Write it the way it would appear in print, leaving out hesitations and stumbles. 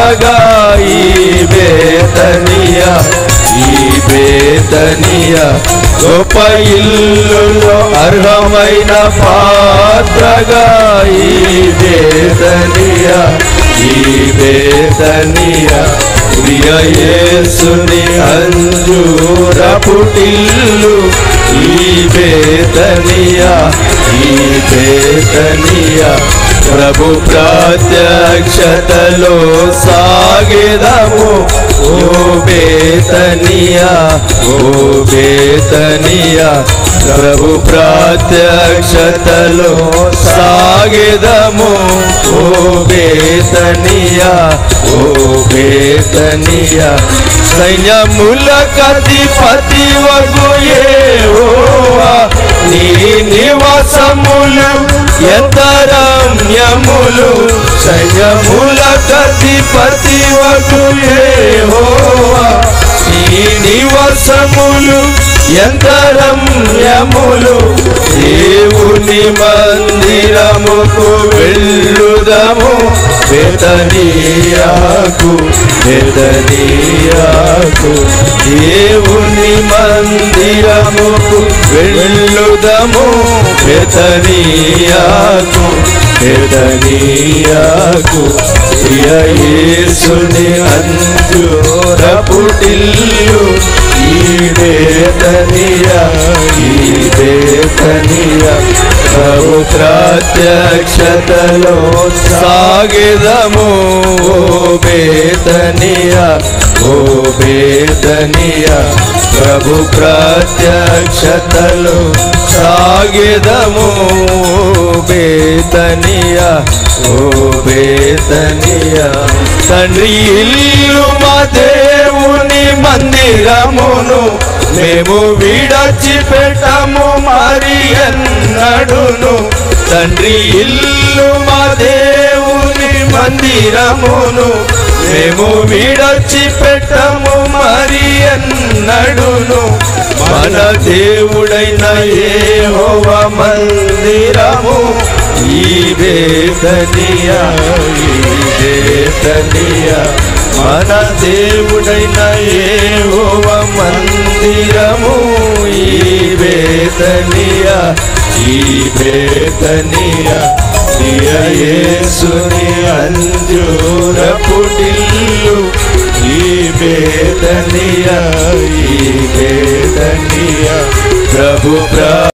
పాత్రగా ఈ బేతనియా, ఈ బేతనియా గొప్ప ఇల్లులో అర్హమైన పాత్రగా ఈ బేతనియా, ఈ బేతనియా ప్రియ యేసుని అంజూరపుటిల్లు ఈ బేతనియా, ఈ బేతనియా ప్రభు ప్రత్యక్షతలో సాగెదము ఓ బేతనియా, ఓ బేతనియా ప్రభు ప్రత్యక్షతలో సాగెదము ఓ బేతనియా, ఓ బేతనియా సైన్యములకధిపతి వగు యెహోవా నీ నివాసములు ఎంత రమ్యములు, సైన్యములకధిపతి వగు యెహోవా నీ నివాసములు ఎంత రమ్యములు, దేవుని మందిరముకు వెళ్ళుదము బేతనియాకు, బేతనియాకు దేవుని మందిరముకు వెళ్ళుదము బేతనియాకు, బేతనియాకు ప్రియ యేసుని అంజూరపుటిల్లు ఈ బేతనియా, ఈ బేతనియా ప్రభు ప్రత్యక్షతలో సాగెదము ఓ బేతనియా, ఓ బేతనియా ప్రభు ప్రత్యక్షతలో సాగెదము బేతనియా, ఓ బేతనియా తండ్రి ఇల్లు మా దేవుని మందిరమును మేము విడచిపెట్టము మరి ఎన్నడును, తండ్రి ఇల్లు మా దేవుని మందిరమును మేము విడచిపెట్టము మరి ఎన్నడును, మన దేవుడైన యెహోవా మందిరము ఈ బేతనియా, ఈ బేతనియా మన దేవుడైన యెహోవా మందిరము ఈ బేతనియా, ఈ బేతనియా ప్రియ యేసుని అంజూరపుటిల్లు ఈ బేతనియా, ఈ బేతనియా ప్రభు